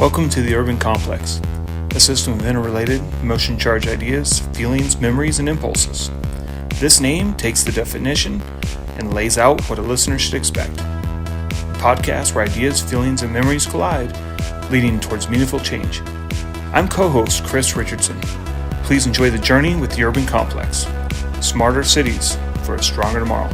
Welcome to the Urban Complex, a system of interrelated, emotion-charged ideas, feelings, memories, and impulses. This name takes the definition and lays out what a listener should expect. A podcast where ideas, feelings, and memories collide, leading towards meaningful change. I'm co-host Chris Richardson. Please enjoy the journey with the Urban Complex. Smarter cities for a stronger tomorrow.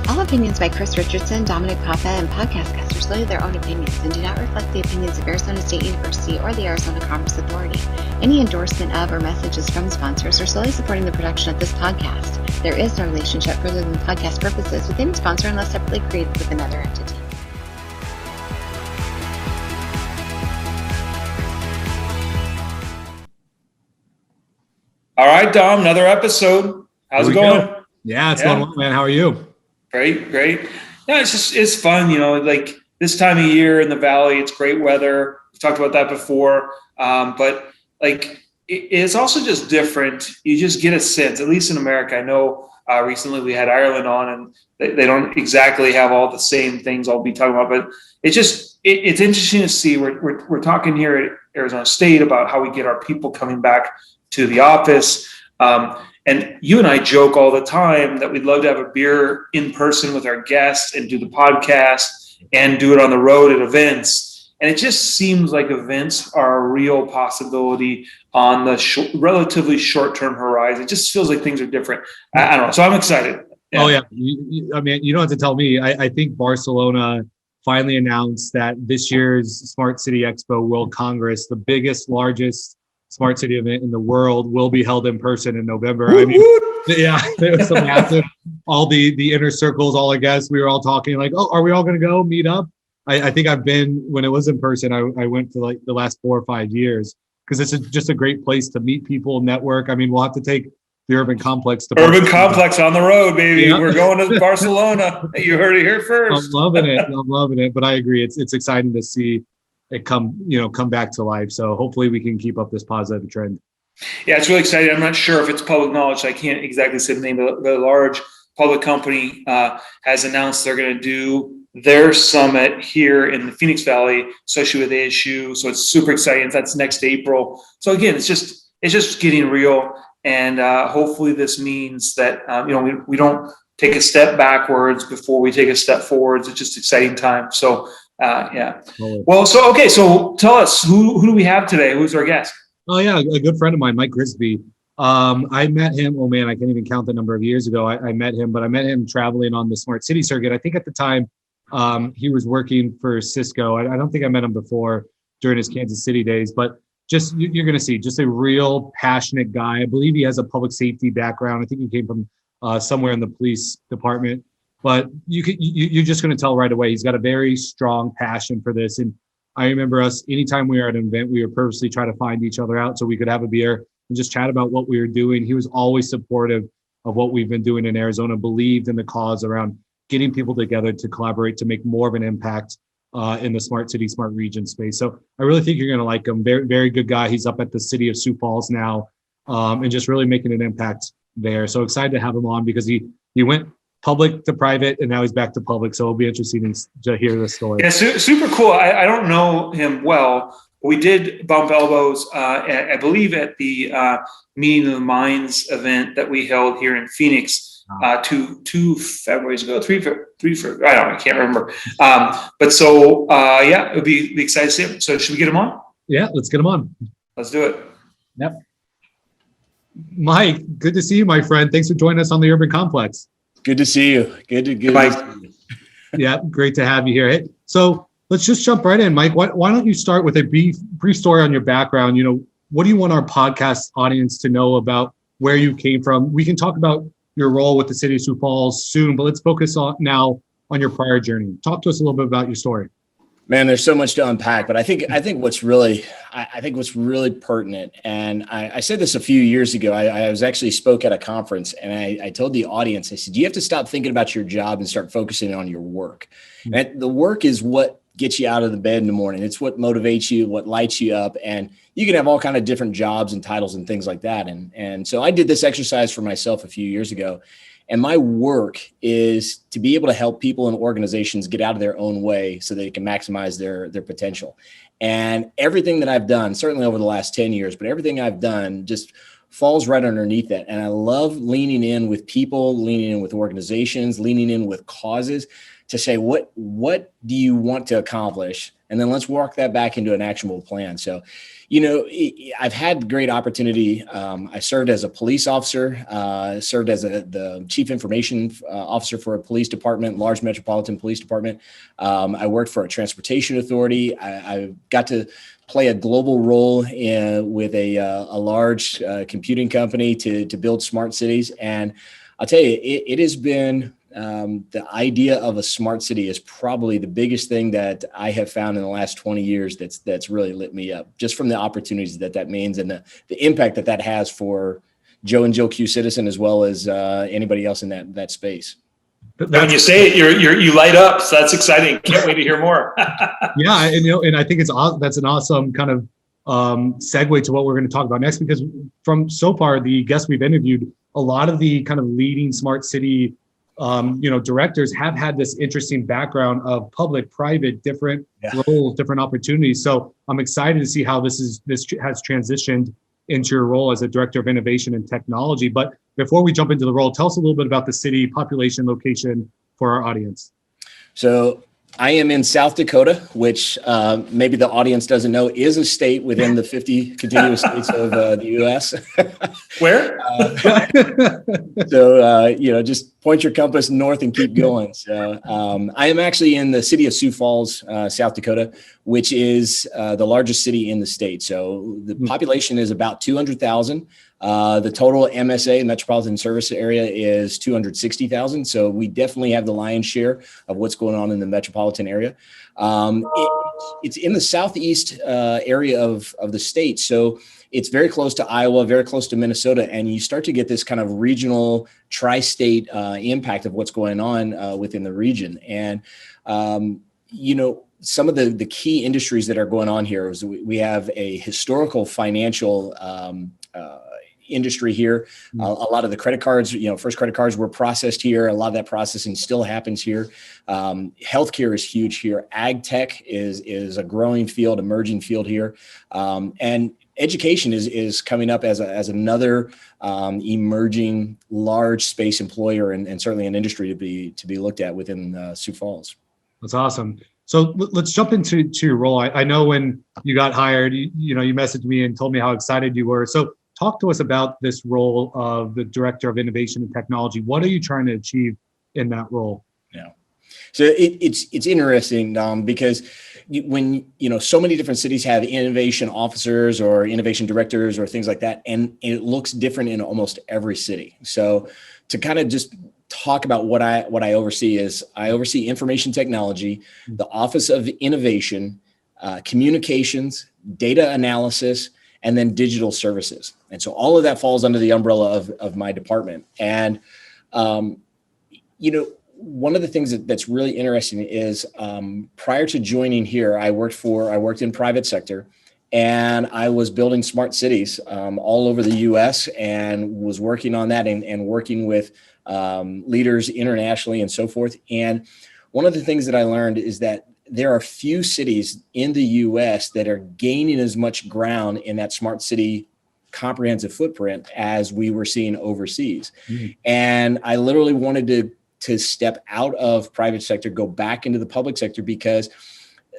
All opinions by Chris Richardson, Dominic Papa, and podcast guests are solely their own opinions and do not reflect the opinions of Arizona State University or the Arizona Commerce Authority. Any endorsement of or messages from sponsors are solely supporting the production of this podcast. There is no relationship further than podcast purposes with any sponsor unless separately created with another entity. All right, Dom, another episode. How's it going? Yeah, it's going well, man. How are you? Great. Yeah, it's fun, like this time of year in the Valley, it's great weather. We've talked about that before. But like, it's also just different. You just get a sense, at least in America. I know recently we had Ireland on and they don't exactly have all the same things I'll be talking about, but it's interesting to see. We're talking here at Arizona State about how we get our people coming back to the office. And you and I joke all the time that we'd love to have a beer in person with our guests and do the podcast and do it on the road at events. And it just seems like events are a real possibility on the relatively short-term horizon. It just feels like things are different. I don't know. So I'm excited. Yeah. Oh, yeah. I mean, you don't have to tell me. I think Barcelona finally announced that this year's Smart City Expo World Congress, the biggest, largest smart city event in the world, will be held in person in November. I mean, yeah, it was so massive. All the inner circles, all our guests, we were all talking like, oh, are we all going to go meet up? I think I've been, when it was in person, I went for like the last 4 or 5 years because it's just a great place to meet people, network. I mean, we'll have to take the Urban Complex to Urban Complex on the road, baby. Yeah. We're going to Barcelona. You heard it here first. I'm loving it. But I agree. It's exciting to see it come back to life. So hopefully we can keep up this positive trend. Yeah, it's really exciting. I'm not sure if it's public knowledge. I can't exactly say the name, but the large public company has announced they're going to do their summit here in the Phoenix Valley, associated with ASU. So it's super exciting. That's next April. So again, it's just getting real. And hopefully this means that, we don't take a step backwards before we take a step forwards. It's just exciting time. So yeah. Well, so tell us, who do we have today? Who's our guest? Oh yeah, a good friend of mine, Mike Grigsby. I met him, oh man, I can't even count the number of years ago I met him, but I met him traveling on the Smart City circuit. I think at the time he was working for Cisco. I don't think I met him before during his Kansas City days, but just you're going to see just a real passionate guy. I believe he has a public safety background. I think he came from somewhere in the police department. But you're just going to tell right away, he's got a very strong passion for this. And I remember us, anytime we were at an event, we would purposely try to find each other out so we could have a beer and just chat about what we were doing. He was always supportive of what we've been doing in Arizona, believed in the cause around getting people together to collaborate to make more of an impact in the smart city, smart region space. So I really think you're going to like him. Very, very good guy. He's up at the city of Sioux Falls now and just really making an impact there. So excited to have him on because he went public to private, and now he's back to public. So it'll be interesting to hear this story. Yeah, super cool. I don't know him well. We did bump elbows, I believe, at the Meeting of the Minds event that we held here in Phoenix 2 Februarys ago, 3 February. I don't know. I can't remember. But so, yeah, it would be excited to see him. So should we get him on? Yeah, let's get him on. Let's do it. Yep. Mike, good to see you, my friend. Thanks for joining us on the Urban Complex. Good to see you. Good. Mike. Yeah, great to have you here. Hey, so let's just jump right in, Mike. Why don't you start with a brief story on your background? What do you want our podcast audience to know about where you came from? We can talk about your role with the city of Sioux Falls soon, but let's focus now on your prior journey. Talk to us a little bit about your story. Man, there's so much to unpack, but I think what's really pertinent, and I said this a few years ago. I was actually spoke at a conference, and I told the audience, I said, you have to stop thinking about your job and start focusing on your work. Mm-hmm. And the work is what gets you out of the bed in the morning. It's what motivates you, what lights you up, and you can have all kind of different jobs and titles and things like that. And so I did this exercise for myself a few years ago. And my work is to be able to help people and organizations get out of their own way so they can maximize their potential. And everything that I've done, certainly over the last 10 years, but everything I've done just falls right underneath that. And I love leaning in with people, leaning in with organizations, leaning in with causes to say, what do you want to accomplish? And then let's walk that back into an actionable plan. So, I've had great opportunity. I served as a police officer, served as the chief information officer for a police department, large metropolitan police department. I worked for a transportation authority. I got to play a global role with a large computing company to build smart cities. And I'll tell you, it has been the idea of a smart city is probably the biggest thing that I have found in the last 20 years that's really lit me up, just from the opportunities that means and the impact that has for Joe and Jill Q Citizen, as well as anybody else in that space. When you say it, you light up. So that's exciting. Can't wait to hear more. Yeah, and I think that's an awesome kind of segue to what we're going to talk about next, because from so far the guests we've interviewed, a lot of the kind of leading smart city directors have had this interesting background of public, private, different roles, different opportunities. So I'm excited to see how this has transitioned into your role as a director of innovation and technology. But before we jump into the role, tell us a little bit about the city, population, location for our audience. So I am in South Dakota, which maybe the audience doesn't know is a state within the 50 contiguous states of the U.S. Where? Just point your compass north and keep going. So I am actually in the city of Sioux Falls, South Dakota, which is the largest city in the state. So the population is about 200,000. The total MSA, Metropolitan Service Area, is 260,000. So we definitely have the lion's share of what's going on in the metropolitan area. It's in the southeast area of the state. So it's very close to Iowa, very close to Minnesota. And you start to get this kind of regional tri-state impact of what's going on within the region. And, some of the key industries that are going on here is we have a historical financial industry here. A lot of the credit cards, first credit cards were processed here. A lot of that processing still happens here. Healthcare is huge here. Ag tech is a growing field, emerging field here. And education is coming up as another emerging large space employer and certainly an industry to be looked at within Sioux Falls. That's awesome. So let's jump into your role. I know when you got hired, you messaged me and told me how excited you were. So talk to us about this role of the Director of Innovation and Technology. What are you trying to achieve in that role? Yeah. So it's interesting because when so many different cities have innovation officers or innovation directors or things like that, and it looks different in almost every city. So to kind of just talk about what I oversee is I oversee information technology, the Office of Innovation, communications, data analysis, and then digital services. And so all of that falls under the umbrella of my department. And, one of the things that's really interesting is prior to joining here, I worked in private sector, and I was building smart cities all over the US and was working on that and working with leaders internationally and so forth. And one of the things that I learned is that there are few cities in the US that are gaining as much ground in that smart city comprehensive footprint as we were seeing overseas. And I literally wanted to step out of private sector, go back into the public sector, because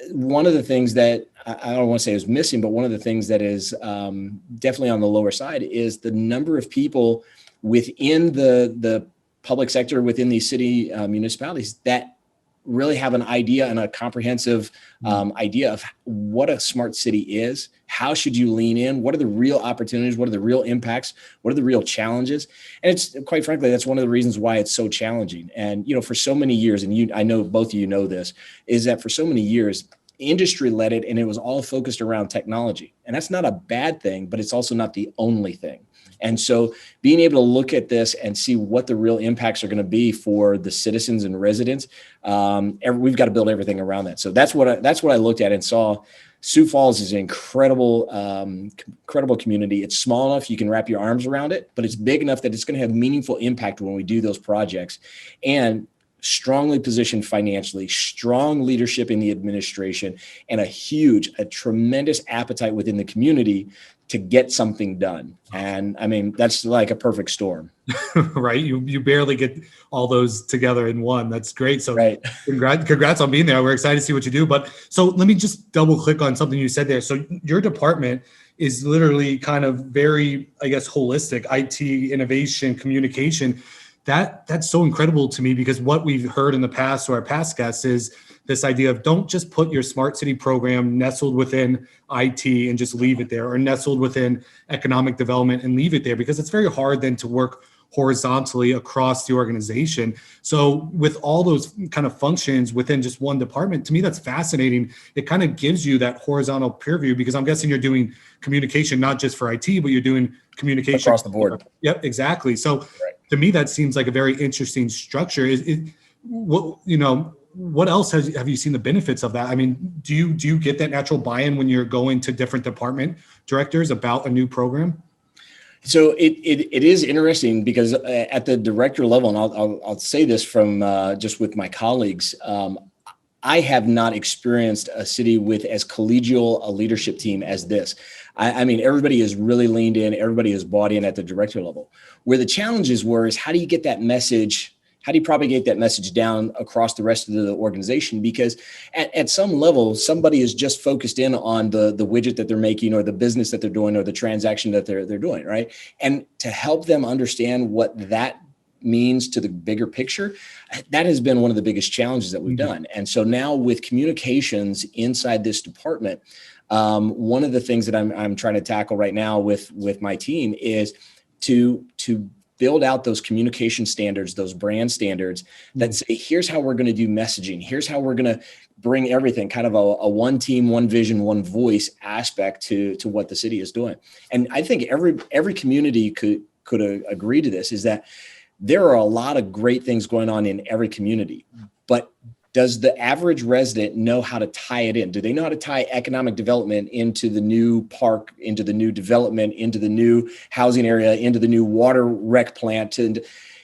one of the things that I don't want to say is missing, but one of the things that is definitely on the lower side is the number of people within the public sector, within these city municipalities that really have an idea and a comprehensive idea of what a smart city is. How should you lean in? What are the real opportunities? What are the real impacts? What are the real challenges? And it's quite frankly, that's one of the reasons why it's so challenging. And, for so many years, and I know both of you know this, is that for so many years, industry led it and it was all focused around technology. And that's not a bad thing, but it's also not the only thing. And so being able to look at this and see what the real impacts are going to be for the citizens and residents, we've got to build everything around that. So that's what I looked at and saw. Sioux Falls is an incredible community. It's small enough you can wrap your arms around it, but it's big enough that it's going to have meaningful impact when we do those projects. And strongly positioned financially, strong leadership in the administration, and a tremendous appetite within the community to get something done. And I mean, that's like a perfect storm. Right. You barely get all those together in one. That's great. So right. Congrats on being there. We're excited to see what you do. But so let me just double click on something you said there. So your department is literally kind of very, I guess, holistic, IT, innovation, communication. That's so incredible to me, because what we've heard in the past or our past guests is this idea of don't just put your smart city program nestled within IT and just leave it there, or nestled within economic development and leave it there, because it's very hard then to work horizontally across the organization. So with all those kind of functions within just one department, to me, that's fascinating. It kind of gives you that horizontal peer view, because I'm guessing you're doing communication, not just for IT, but you're doing communication across the board. Yep, exactly. So to me, that seems like a very interesting structure. What else have you seen the benefits of that? I mean, do you get that natural buy-in when you're going to different department directors about a new program? So it is interesting, because at the director level, and I'll say this from just with my colleagues, I have not experienced a city with as collegial a leadership team as this. I mean, everybody is really leaned in. Everybody is bought in at the director level. Where the challenges were is, how do you get that message? How do you propagate that message down across the rest of the organization? Because at some level, somebody is just focused in on the widget that they're making, or the business that they're doing, or the transaction that they're doing, right? And to help them understand what that means to the bigger picture, that has been one of the biggest challenges that we've done. And so now with communications inside this department, one of the things that I'm trying to tackle right now with my team is to build out those communication standards, those brand standards that say, here's how we're going to do messaging. Here's how we're going to bring everything, kind of a one team, one vision, one voice aspect to what the city is doing. And I think every community could agree to this, is that there are a lot of great things going on in every community, but does the average resident know how to tie it in? Do they know how to tie economic development into the new park, into the new development, into the new housing area, into the new water rec plant? And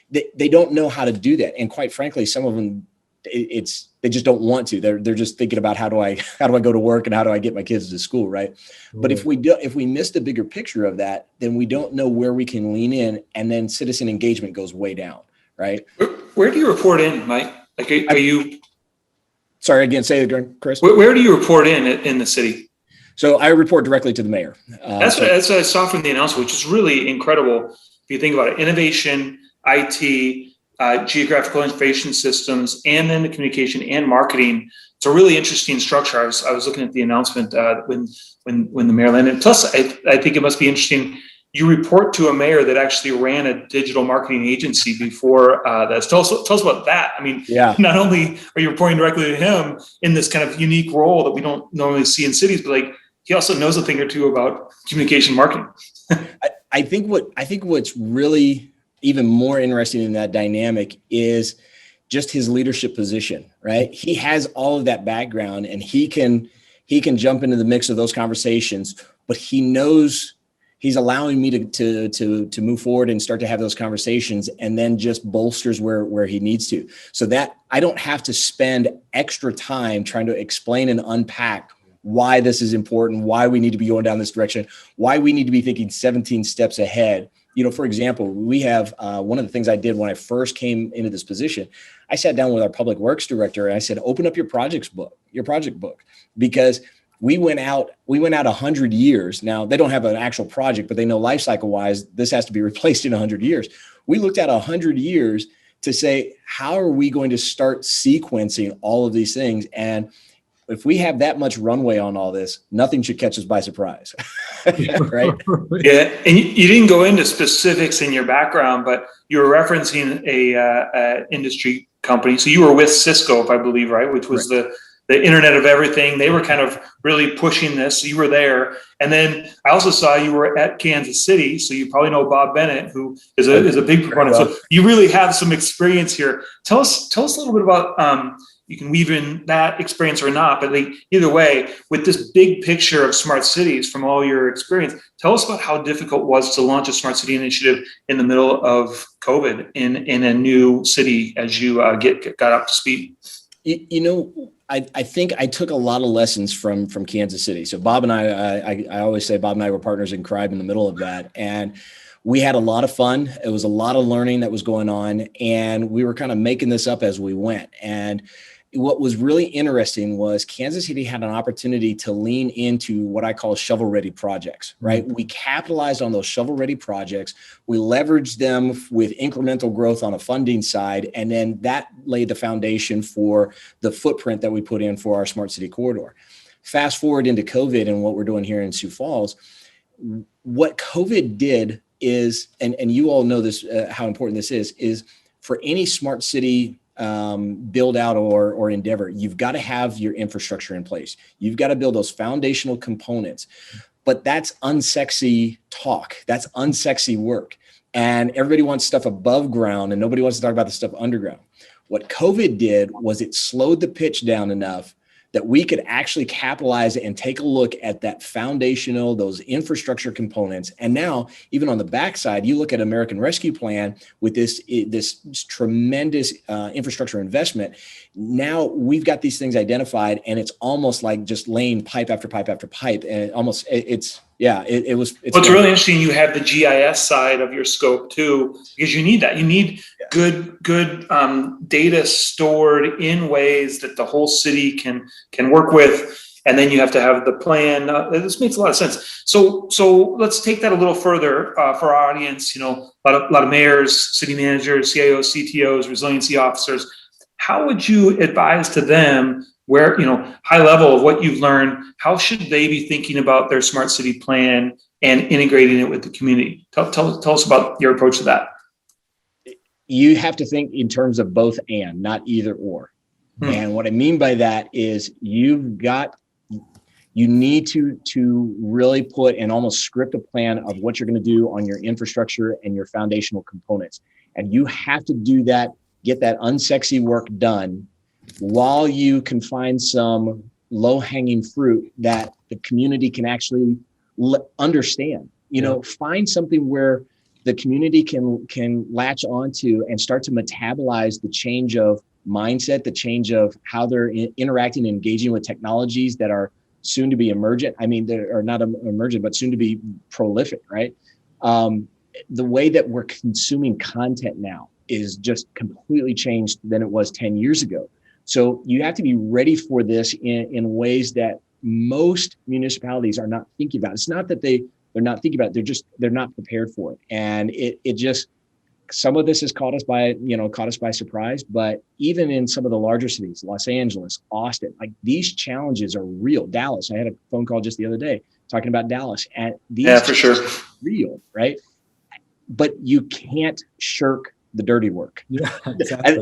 they don't know how to do that. And quite frankly, some of them, they just don't want to. They're just thinking about how do I go to work and how do I get my kids to school, right? But if we miss the bigger picture of that, then we don't know where we can lean in, and then citizen engagement goes way down, right? Where do you report in, Mike? Like, are you? Sorry, again, say it again, Chris. Where do you report in the city? So I report directly to the mayor. That's what I saw from the announcement, which is really incredible. If you think about it, innovation, IT, geographical information systems, and then the communication and marketing. It's a really interesting structure. I was looking at the announcement when the mayor landed. Plus, I think it must be interesting. You report to a mayor that actually ran a digital marketing agency before that. Tell us about that. I mean, Not only are you reporting directly to him in this kind of unique role that we don't normally see in cities, but like he also knows a thing or two about communication marketing. I think what's really even more interesting in that dynamic is just his leadership position, right? He has all of that background, and he can jump into the mix of those conversations, but he knows he's allowing me to move forward and start to have those conversations, and then just bolsters where he needs to, so that I don't have to spend extra time trying to explain and unpack why this is important, why we need to be going down this direction, why we need to be thinking 17 steps ahead. For example, we have one of the things I did when I first came into this position, I sat down with our public works director and I said, open up your project book, because we went out 100 years. Now, they don't have an actual project, but they know life cycle wise, this has to be replaced in 100 years. We looked at 100 years to say, how are we going to start sequencing all of these things? And if we have that much runway on all this, nothing should catch us by surprise. Right? Yeah. And you didn't go into specifics in your background, but you were referencing a industry company. So you were with Cisco, if I believe, right? Which was the the Internet of Everything. They were kind of really pushing this. So you were there. And then I also saw you were at Kansas City. So you probably know Bob Bennett, who is a big proponent. So you really have some experience here. Tell us a little bit about, you can weave in that experience or not, but either way, with this big picture of smart cities from all your experience, tell us about how difficult it was to launch a smart city initiative in the middle of COVID in a new city as you got up to speed. I think I took a lot of lessons from Kansas City. So Bob and I always say Bob and I were partners in crime in the middle of that. And we had a lot of fun. It was a lot of learning that was going on. And we were kind of making this up as we went. And what was really interesting was Kansas City had an opportunity to lean into what I call shovel-ready projects, right? We capitalized on those shovel-ready projects. We leveraged them with incremental growth on a funding side, and then that laid the foundation for the footprint that we put in for our Smart City Corridor. Fast forward into COVID and what we're doing here in Sioux Falls, what COVID did is, and you all know this, how important this is for any smart city build out or endeavor, you've got to have your infrastructure in place. You've got to build those foundational components, but that's unsexy talk. That's unsexy work. And everybody wants stuff above ground and nobody wants to talk about the stuff underground. What COVID did was it slowed the pitch down enough that we could actually capitalize and take a look at that foundational, those infrastructure components. And now, even on the backside, you look at American Rescue Plan with this tremendous infrastructure investment. Now we've got these things identified, and it's almost like just laying pipe after pipe after pipe. And What's really interesting, you have the GIS side of your scope too, because you need that. You need good data stored in ways that the whole city can work with. And then you have to have the plan. This makes a lot of sense. So let's take that a little further for our audience. A lot of mayors, city managers, CIOs, CTOs, resiliency officers. How would you advise to them where, high level of what you've learned, how should they be thinking about their smart city plan and integrating it with the community? Tell us about your approach to that. You have to think in terms of both and, not either or. And what I mean by that is you need to really put and almost script a plan of what you're going to do on your infrastructure and your foundational components. And you have to do that, get that unsexy work done while you can find some low-hanging fruit that the community can actually understand. Find something where the community can latch onto and start to metabolize the change of mindset, the change of how they're interacting and engaging with technologies that are soon to be emergent. I mean, they are not emergent, but soon to be prolific, right? The way that we're consuming content now is just completely changed than it was 10 years ago. So you have to be ready for this in ways that most municipalities are not thinking about. It's not that they're not thinking about it, they're not prepared for it. And it just, some of this has caught us by surprise, but even in some of the larger cities, Los Angeles, Austin, like these challenges are real. Dallas, I had a phone call just the other day talking about Dallas, and these for sure are real, right? But you can't shirk the dirty work. Yeah, exactly.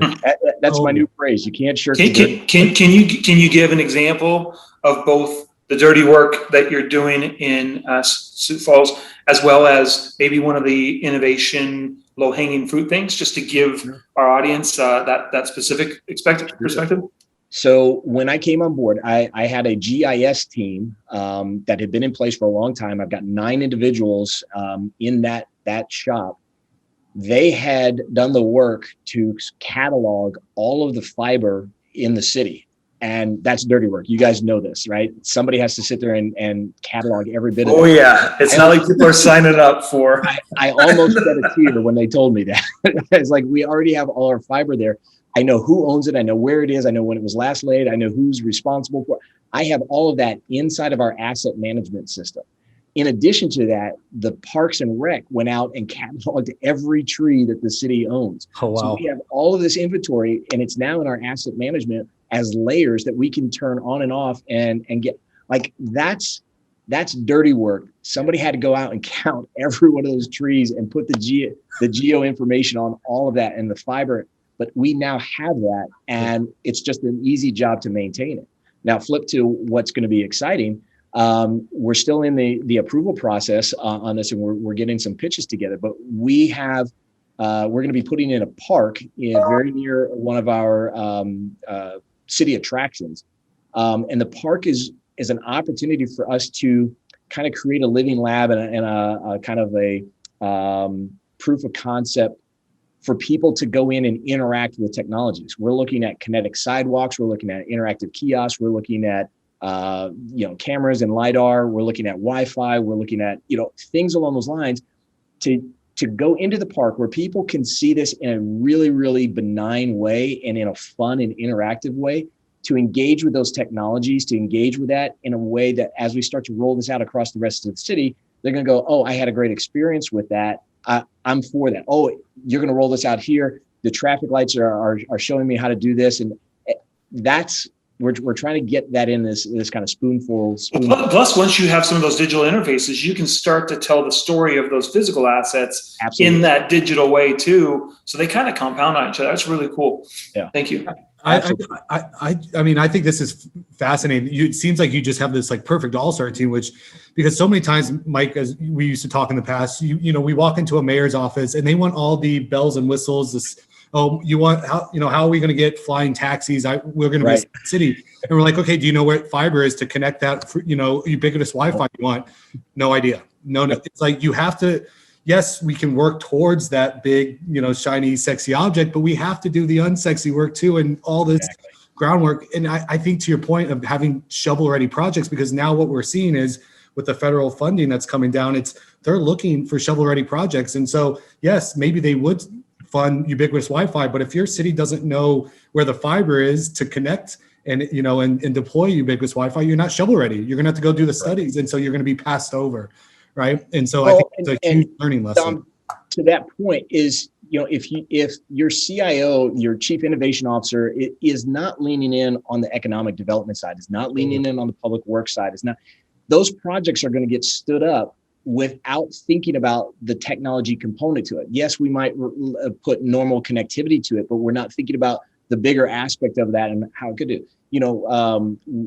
That's my new phrase. You can't shirk. Can you give an example of both the dirty work that you're doing in Sioux Falls, as well as maybe one of the innovation low-hanging fruit things, just to give our audience that specific perspective? So when I came on board, I had a GIS team that had been in place for a long time. I've got 9 individuals in that shop. They had done the work to catalog all of the fiber in the city. And that's dirty work. You guys know this, right? Somebody has to sit there and catalog every bit of it. Oh, yeah. It's not like people are signing up for. I almost shed a tear when they told me that. It's like, we already have all our fiber there. I know who owns it. I know where it is. I know when it was last laid. I know who's responsible for it. I have all of that inside of our asset management system. In addition to that, the Parks and Rec went out and cataloged every tree that the city owns. Oh, wow. So we have all of this inventory, and it's now in our asset management as layers that we can turn on and off and get. Like, that's dirty work. Somebody had to go out and count every one of those trees and put the geo information on all of that and the fiber. But we now have that, and it's just an easy job to maintain it. Now flip to what's going to be exciting. We're still in the approval process on this, and we're getting some pitches together, but we're going to be putting in a park very near one of our city attractions. And the park is an opportunity for us to kind of create a living lab and a kind of a proof of concept for people to go in and interact with technologies. We're looking at kinetic sidewalks. We're looking at interactive kiosks. We're looking at cameras and LiDAR. We're looking at Wi-Fi. We're looking at things along those lines to go into the park where people can see this in a really, really benign way and in a fun and interactive way, to engage with those technologies, to engage with that in a way that as we start to roll this out across the rest of the city, they're going to go, oh, I had a great experience with that. I'm for that. Oh, you're going to roll this out here. The traffic lights are showing me how to do this. And that's, we're trying to get that in this kind of spoonful. Plus, once you have some of those digital interfaces, you can start to tell the story of those physical assets in that digital way too. So they kind of compound on each other. That's really cool. Yeah. Thank you. I mean, I think this is fascinating. It seems like you just have this like perfect all-star team, because so many times, Mike, as we used to talk in the past, we walk into a mayor's office and they want all the bells and whistles. How are we going to get flying taxis? We're going to be a city. And we're like, okay, do you know where fiber is to connect that, ubiquitous Wi-Fi you want? No idea. No. It's like, you have to, yes, we can work towards that big, shiny, sexy object, but we have to do the unsexy work too, and all this groundwork. And I think to your point of having shovel-ready projects, because now what we're seeing is with the federal funding that's coming down, they're looking for shovel-ready projects. And so, yes, maybe they would fund ubiquitous Wi-Fi, but if your city doesn't know where the fiber is to connect and deploy ubiquitous Wi-Fi, you're not shovel-ready. You're going to have to go do the studies, and so you're going to be passed over. Right. And so I think it's a huge learning lesson. To that point is, if your CIO, your chief innovation officer, is not leaning in on the economic development side, is not leaning in on the public works side, those projects are going to get stood up without thinking about the technology component to it. Yes, we might put normal connectivity to it, but we're not thinking about the bigger aspect of that and how it could do.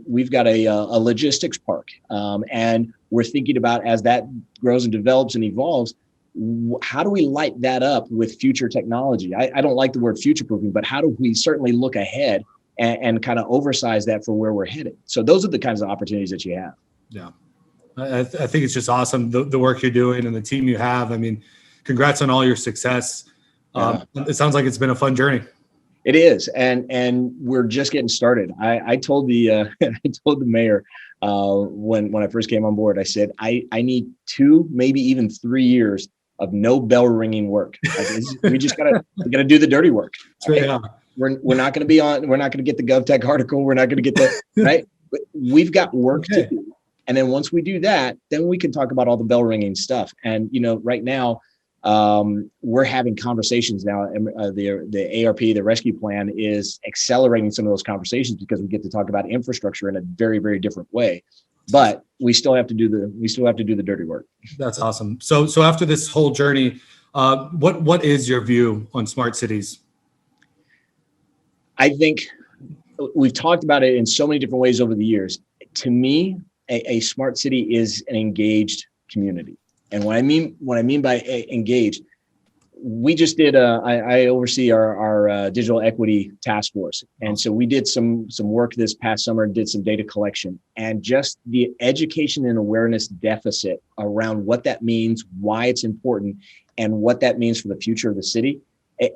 We've got a logistics park, and we're thinking about, as that grows and develops and evolves, how do we light that up with future technology? I don't like the word future-proofing, but how do we certainly look ahead and kind of oversize that for where we're headed? So those are the kinds of opportunities that you have. Yeah. I think it's just awesome, the work you're doing and the team you have. I mean, congrats on all your success. It sounds like it's been a fun journey. It is, and we're just getting started. I told the mayor when I first came on board, I said I need 2, maybe even 3 years of no bell ringing work. We gotta do the dirty work. Right? Yeah. We're not going to be on. We're not going to get the GovTech article. We're not going to get the right. But we've got work to do. And then once we do that, then we can talk about all the bell ringing stuff. And, right now we're having conversations now. The ARP, the rescue plan, is accelerating some of those conversations because we get to talk about infrastructure in a very, very different way. But we still have to do the dirty work. That's awesome. So after this whole journey, what is your view on smart cities? I think we've talked about it in so many different ways over the years. To me, a smart city is an engaged community. And what I mean by engaged, we just did I oversee our digital equity task force. And so we did some work this past summer, did some data collection, and just the education and awareness deficit around what that means, why it's important, and what that means for the future of the city.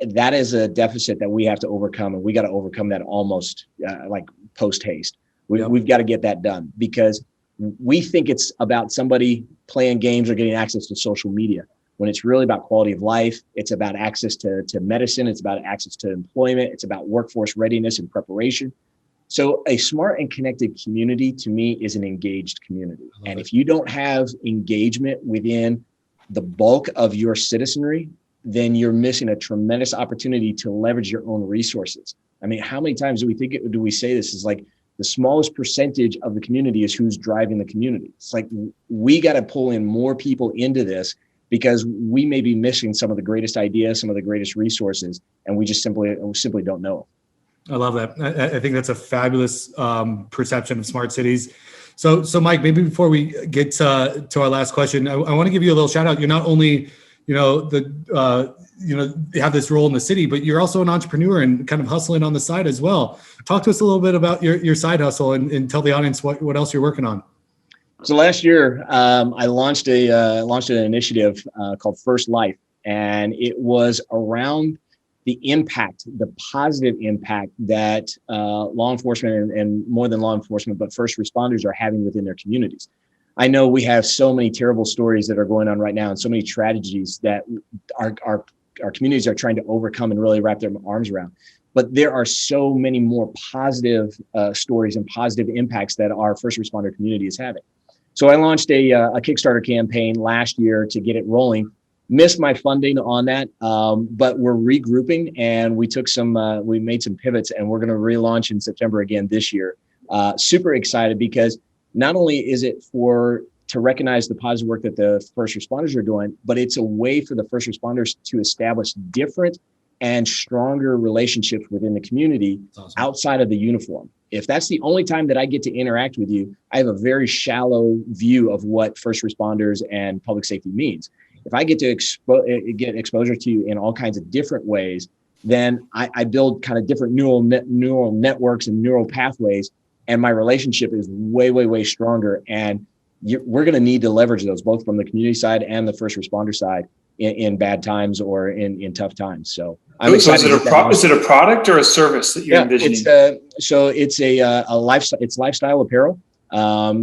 That is a deficit that we have to overcome, and we got to overcome that almost like post haste. We've got to get that done, because we think it's about somebody playing games or getting access to social media, when it's really about quality of life. It's about access to medicine. It's about access to employment. It's about workforce readiness and preparation. So a smart and connected community, to me, is an engaged community. And if you don't have engagement within the bulk of your citizenry, then you're missing a tremendous opportunity to leverage your own resources. I mean, how many times do we say this is like, the smallest percentage of the community is who's driving the community. It's like, we got to pull in more people into this, because we may be missing some of the greatest ideas, some of the greatest resources, and we just simply don't know. I love that. I think that's a fabulous perception of smart cities. So Mike, maybe before we get to our last question, I want to give you a little shout out. You're not only, you have this role in the city, but you're also an entrepreneur and kind of hustling on the side as well. Talk to us a little bit about your side hustle and tell the audience what else you're working on. So last year, I launched an initiative called First Life, and it was around the impact, the positive impact that law enforcement and more than law enforcement, but first responders are having within their communities. I know we have so many terrible stories that are going on right now and so many tragedies that our communities are trying to overcome and really wrap their arms around. But there are so many more positive stories and positive impacts that our first responder community is having. So I launched a Kickstarter campaign last year to get it rolling. Missed my funding on that, but we're regrouping and we made some pivots and we're going to relaunch in September again this year. Super excited because not only is it to recognize the positive work that the first responders are doing, but it's a way for the first responders to establish different and stronger relationships within the community outside of the uniform. If that's the only time that I get to interact with you, I have a very shallow view of what first responders and public safety means. If I get to get exposure to you in all kinds of different ways, then I build kind of different neural networks and neural pathways, and my relationship is way, way, way stronger. And we're going to need to leverage those both from the community side and the first responder side in bad times or in tough times. So I'm excited. So is it a product or a service that you're envisioning? It's a lifestyle. It's lifestyle apparel.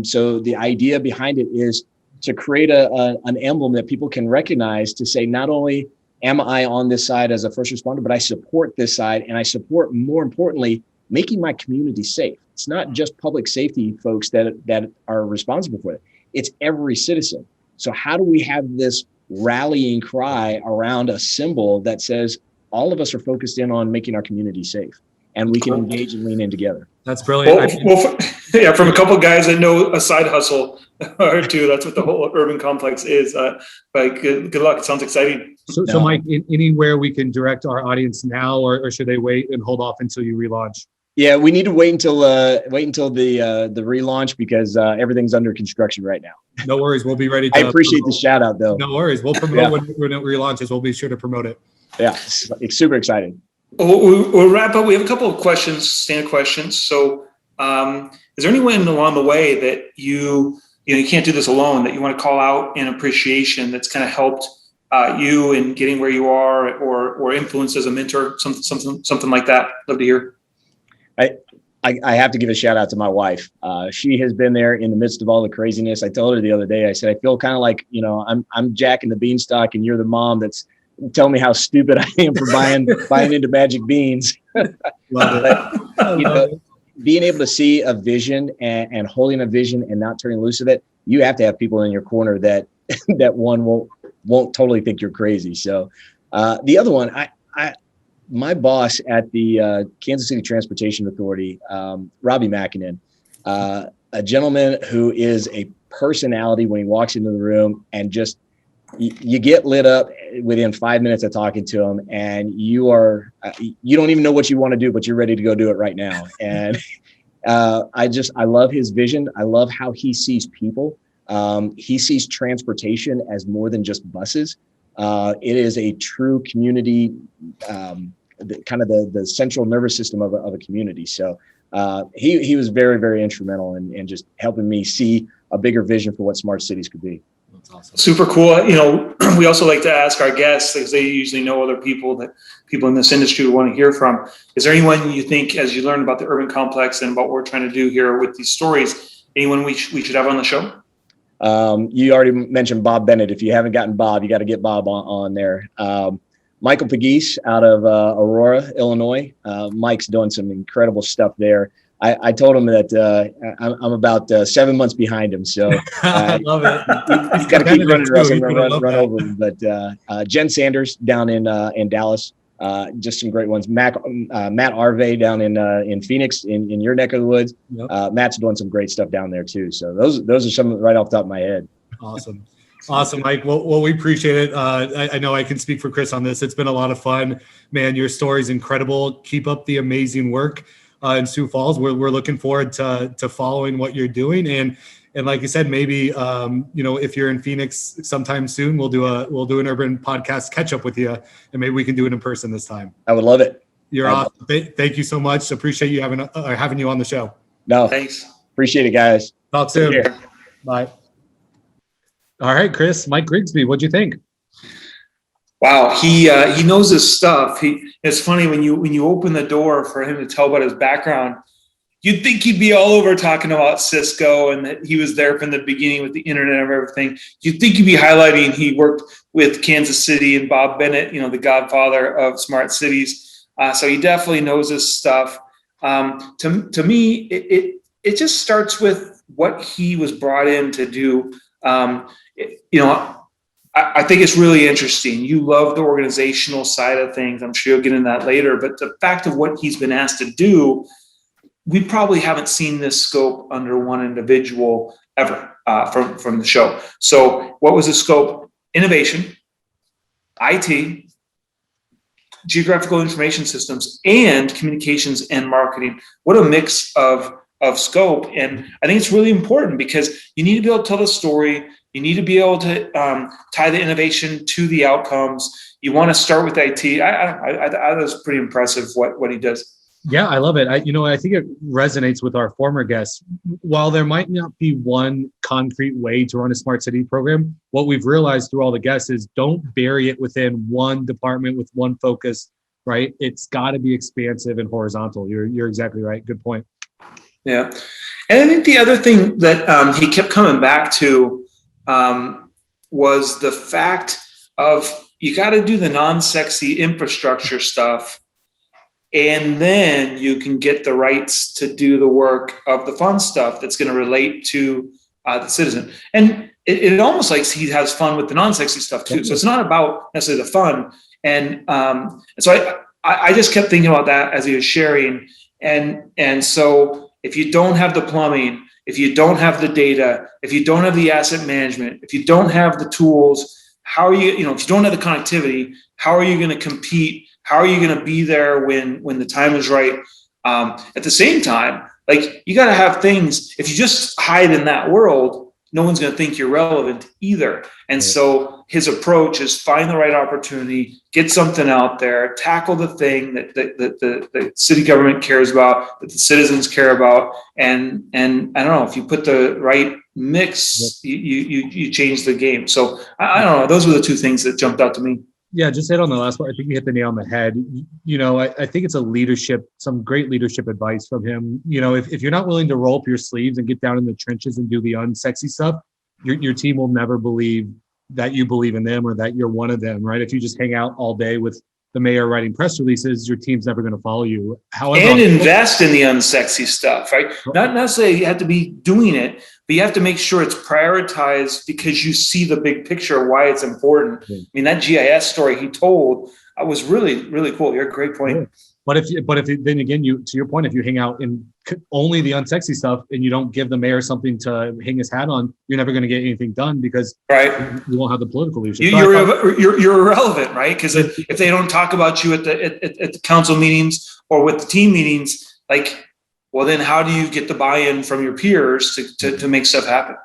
So the idea behind it is to create an emblem that people can recognize to say, not only am I on this side as a first responder, but I support this side, and I support, more importantly, making my community safe. It's not just public safety folks that are responsible for it. It's every citizen. So how do we have this rallying cry around a symbol that says all of us are focused in on making our community safe, and we can engage and lean in together? That's brilliant. From a couple of guys that know a side hustle or two, that's what the whole urban complex is. But good luck. It sounds exciting. So Mike, anywhere we can direct our audience now, or should they wait and hold off until you relaunch? Yeah, we need to wait until the relaunch because everything's under construction right now. No worries. We'll be ready. I appreciate the shout out though. No worries. We'll promote when it relaunches. We'll be sure to promote it. Yeah, it's super exciting. We'll wrap up. We have a couple of questions, standard questions. So is there anyone along the way that you can't do this alone, that you want to call out in appreciation that's kind of helped you in getting where you are or influenced as a mentor, something like that? Love to hear. I have to give a shout out to my wife. She has been there in the midst of all the craziness. I told her the other day, I said, I feel kind of like, I'm Jack in the Beanstalk and you're the mom that's telling me how stupid I am for buying into magic beans. Being able to see a vision and holding a vision and not turning loose of it, you have to have people in your corner that one won't totally think you're crazy. So the other one, my boss at the Kansas City Transportation Authority, Robbie Mackinnon, a gentleman who is a personality when he walks into the room, and just you get lit up within 5 minutes of talking to him, and you don't even know what you want to do, but you're ready to go do it right now. And I love his vision. I love how he sees people. He sees transportation as more than just buses. It is a true community, kind of the central nervous system of a community. So he was very, very instrumental in just helping me see a bigger vision for what smart cities could be. That's awesome. Super cool. We also like to ask our guests, because they usually know other people that people in this industry want to hear from. Is there anyone you think, as you learn about the urban complex and about what we're trying to do here with these stories, anyone we should have on the show? You already mentioned Bob Bennett. If you haven't gotten Bob, you got to get Bob on there. Michael Pegues out of Aurora, Illinois. Mike's doing some incredible stuff there. I told him that I'm about 7 months behind him, so I love it. He's got to keep running around and run over him. But Jen Sanders down in Dallas, just some great ones. Matt Arve down in Phoenix, in your neck of the woods. Yep. Matt's doing some great stuff down there too. So those are some right off the top of my head. Awesome. Awesome, Mike. Well, we appreciate it. I know I can speak for Chris on this. It's been a lot of fun, man. Your story is incredible. Keep up the amazing work in Sioux Falls. We're looking forward to following what you're doing. And like you said, maybe if you're in Phoenix sometime soon, we'll do an urban podcast catch up with you, and maybe we can do it in person this time. I would love it. You're awesome. Thank you so much. Appreciate you having you on the show. No, Thanks. Appreciate it, guys. Talk soon. Bye. All right, Chris, Mike Grigsby, what'd you think? Wow, he knows his stuff. It's funny when you open the door for him to tell about his background, you'd think he'd be all over talking about Cisco and that he was there from the beginning with the internet and everything. You'd think he'd be highlighting he worked with Kansas City and Bob Bennett, the godfather of smart cities. So he definitely knows his stuff. To me, it just starts with what he was brought in to do. I think it's really interesting. You love the organizational side of things. I'm sure you'll get into that later. But the fact of what he's been asked to do, we probably haven't seen this scope under one individual ever from the show. So what was the scope? Innovation, IT, geographical information systems, and communications and marketing. What a mix of scope. And I think it's really important because you need to be able to tell the story. You need to be able to tie the innovation to the outcomes. You want to start with IT. I was pretty impressive what he does. Yeah, I love it. I think it resonates with our former guests. While there might not be one concrete way to run a smart city program, what we've realized through all the guests is don't bury it within one department with one focus, right? It's got to be expansive and horizontal. You're exactly right. Good point. Yeah. And I think the other thing that he kept coming back to was the fact of you got to do the non-sexy infrastructure stuff, and then you can get the rights to do the work of the fun stuff that's going to relate to the citizen. And it almost like he has fun with the non-sexy stuff too. So it's not about necessarily the fun. And so I just kept thinking about that as he was sharing. And so if you don't have the plumbing, if you don't have the data, if you don't have the asset management, if you don't have the tools, how are you, if you don't have the connectivity, how are you going to compete? How are you going to be there when the time is right? At the same time, like you got to have things, if you just hide in that world, no one's going to think you're relevant either. And so his approach is find the right opportunity, get something out there, tackle the thing that the city government cares about, that the citizens care about. And I don't know, if you put the right mix, you change the game. So I don't know, those were the two things that jumped out to me. Yeah, just hit on the last part. I think you hit the nail on the head. I think it's some great leadership advice from him. If you're not willing to roll up your sleeves and get down in the trenches and do the unsexy stuff, your team will never believe that you believe in them or that you're one of them, right? If you just hang out all day with the mayor writing press releases, your team's never going to follow you. However, and invest in the unsexy stuff, right? Not necessarily you have to be doing it, but you have to make sure it's prioritized because you see the big picture, why it's important. I mean, that GIS story he told was really, really cool. You're a great point. Yeah. But if then again, to your point, if you hang out in only the unsexy stuff and you don't give the mayor something to hang his hat on, you're never going to get anything done because you won't have the political leadership. You're irrelevant, right? Because if they don't talk about you at the council meetings or with the team meetings, well, then how do you get the buy-in from your peers to make stuff happen?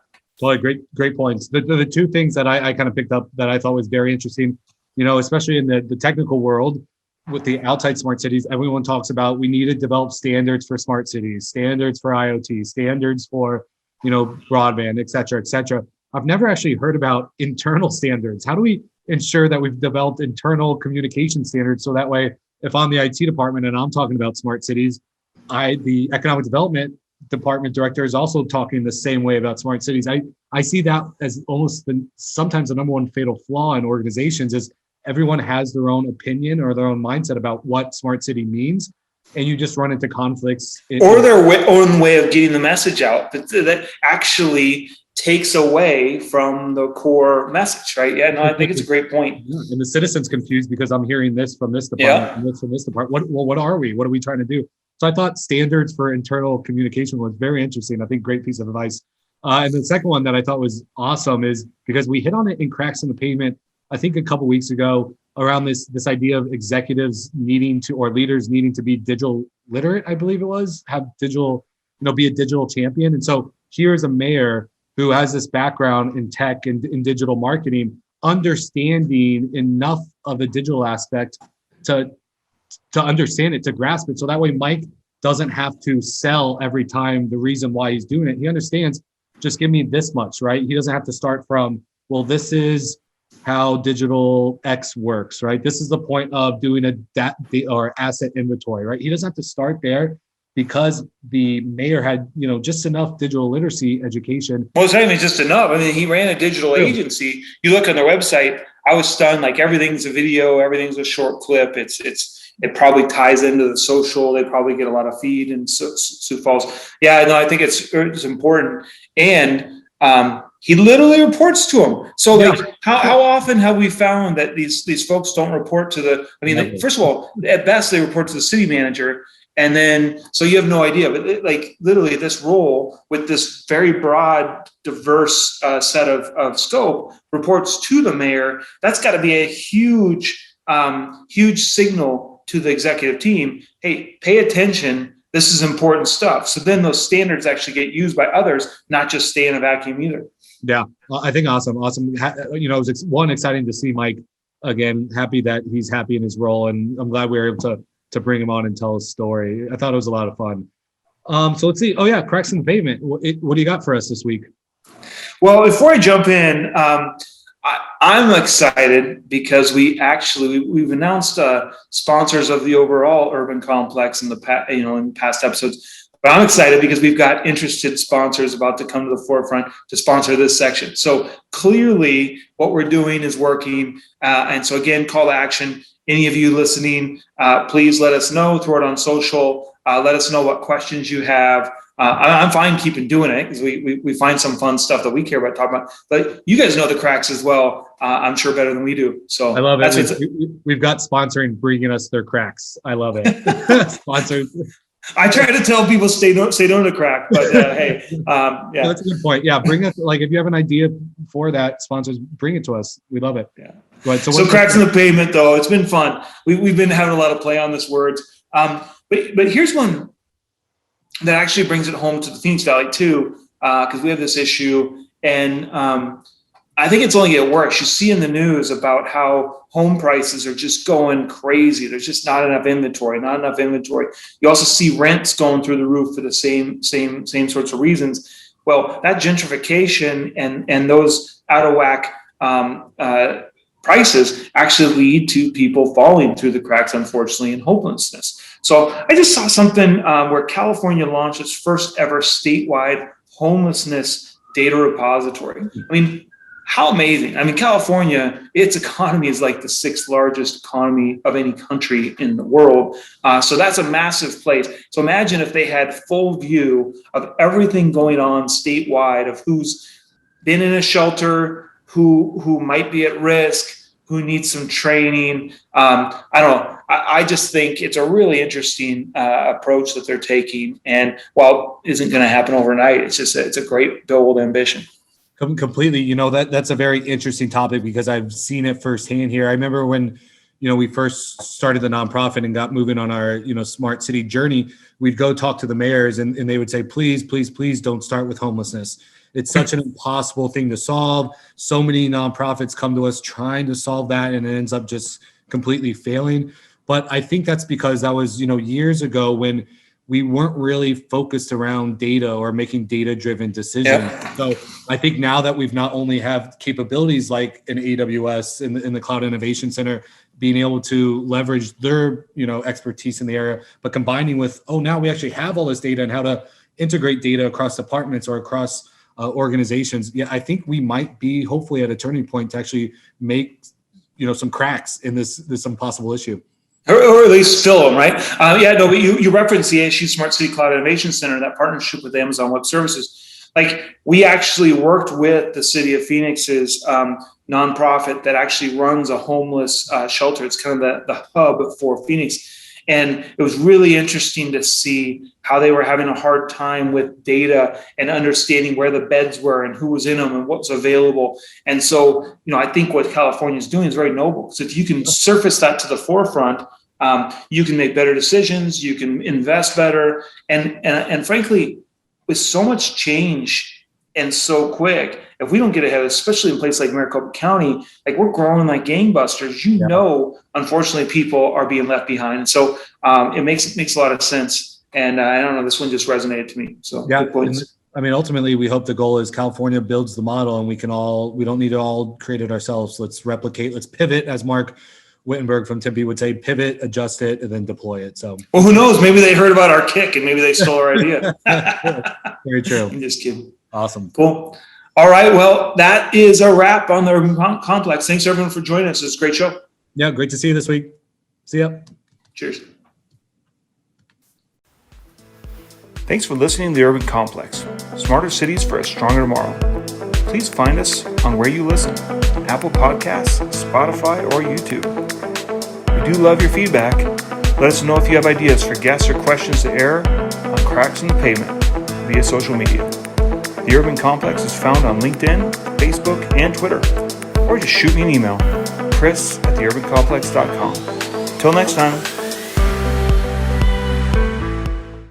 Well, great points. The two things that I kind of picked up that I thought was very interesting, especially in the technical world, with the outside smart cities, everyone talks about we need to develop standards for smart cities, standards for IoT, standards for, broadband, et cetera, et cetera. I've never actually heard about internal standards. How do we ensure that we've developed internal communication standards so that way, if I'm the IT department and I'm talking about smart cities, the economic development department director is also talking the same way about smart cities. I see that as almost sometimes the number one fatal flaw in organizations is everyone has their own opinion or their own mindset about what smart city means, and you just run into conflicts. Or their own way of getting the message out that actually takes away from the core message, right? Yeah, no, I think it's a great point. Yeah. And the citizen's confused because I'm hearing this from this department and this from this department. What are we? What are we trying to do? So I thought standards for internal communication was very interesting. I think great piece of advice. And the second one that I thought was awesome is because we hit on it in Cracks in the Pavement, I think a couple weeks ago, around this idea of executives needing to, or leaders needing to be digital literate, I believe it was, have digital, be a digital champion. And so here's a mayor who has this background in tech and in digital marketing, understanding enough of the digital aspect to understand it, to grasp it. So that way Mike doesn't have to sell every time the reason why he's doing it. He understands, just give me this much, right? He doesn't have to start from, well, this is how digital X works, right? This is the point of doing or asset inventory, right? He doesn't have to start there because the mayor had, just enough digital literacy education. Well, it's not even just enough. I mean, he ran a digital agency. You look on their website, I was stunned. Like everything's a video, everything's a short clip. It probably ties into the social. They probably get a lot of feed in Sioux Falls. Yeah, no, I think it's important. And he literally reports to them. So how often have we found that these folks don't report to first of all, at best they report to the city manager. And then, so you have no idea, but literally this role with this very broad, diverse set of scope reports to the mayor. That's got to be a huge signal to the executive team. Hey, pay attention. This is important stuff. So then those standards actually get used by others, not just stay in a vacuum either. Yeah, I think awesome. It was exciting to see Mike again, happy that he's happy in his role. And I'm glad we were able to bring him on and tell his story. I thought it was a lot of fun. So let's see. Oh yeah, Cracks in the Pavement. What do you got for us this week? Well, before I jump in, I'm excited because we've announced sponsors of the overall urban complex in in past episodes. But I'm excited because we've got interested sponsors about to come to the forefront to sponsor this section. So clearly, what we're doing is working. And so again, call to action. Any of you listening, please let us know. Throw it on social. Let us know what questions you have. I'm fine keeping doing it because we find some fun stuff that we care about talking about. But you guys know the cracks as well. I'm sure better than we do. So I love it. We've got sponsoring bringing us their cracks. I love it. Sponsors. I try to tell people stay no to crack, but hey, yeah, that's a good point. Yeah, bring us if you have an idea for that, sponsors, bring it to us. We love it. Yeah. Go ahead. So Cracks in the Pavement, though, it's been fun. We've been having a lot of play on this words, but here's one that actually brings it home to the Phoenix Valley too, because we have this issue, and I think it's only get worse. You see in the news about how home prices are just going crazy. There's just not enough inventory. You also see rents going through the roof for the same sorts of reasons. Well, that gentrification and those out of whack prices actually lead to people falling through the cracks, unfortunately, in homelessness. So I just saw something where California launched its first ever statewide homelessness data repository. I mean, how amazing. I mean, California, its economy is like the 6th largest economy of any country in the world. So that's a massive place. So imagine if they had full view of everything going on statewide, of who's been in a shelter, who might be at risk, who needs some training. I don't know. I just think it's a really interesting approach that they're taking. And while it isn't going to happen overnight, it's a great, bold ambition. Completely. That's a very interesting topic because I've seen it firsthand here. I remember when, we first started the nonprofit and got moving on our, smart city journey, we'd go talk to the mayors and they would say, please, please, please don't start with homelessness. It's such an impossible thing to solve. So many nonprofits come to us trying to solve that and it ends up just completely failing. But I think that's because that was, years ago when we weren't really focused around data or making data-driven decisions. Yep. So I think now that we've not only have capabilities like an AWS in the Cloud Innovation Center, being able to leverage their expertise in the area, but combining with, now we actually have all this data and how to integrate data across departments or across organizations. Yeah, I think we might be hopefully at a turning point to actually make some cracks in this impossible issue. Or at least fill them, right? But you referenced the ASU Smart City Cloud Innovation Center, that partnership with Amazon Web Services. Like, we actually worked with the city of Phoenix's nonprofit that actually runs a homeless shelter. It's kind of the hub for Phoenix. And it was really interesting to see how they were having a hard time with data and understanding where the beds were and who was in them and what was available. And so, I think what California is doing is very noble. So if you can surface that to the forefront, you can make better decisions, you can invest better. And frankly, with so much change and so quick, if we don't get ahead, especially in places like Maricopa County, like we're growing like gangbusters, unfortunately people are being left behind. And so it makes a lot of sense. And I don't know, this one just resonated to me. So good points. Ultimately we hope the goal is California builds the model and we don't need to all create it ourselves. Let's replicate, let's pivot, as Mark Wittenberg from Tempe would say, pivot, adjust it, and then deploy it. So, well, who knows? Maybe they heard about our kick and maybe they stole our idea. Very true. I'm just kidding. Awesome. Cool. All right. Well, that is a wrap on the Urban Complex. Thanks everyone for joining us. It's a great show. Yeah. Great to see you this week. See ya. Cheers. Thanks for listening to the Urban Complex. Smarter cities for a stronger tomorrow. Please find us on where you listen, Apple Podcasts, Spotify, or YouTube. We do love your feedback. Let us know if you have ideas for guests or questions to air on Cracks in the Pavement via social media. The Urban Complex is found on LinkedIn, Facebook, and Twitter. Or just shoot me an email, chris@theurbancomplex.com. Until next time.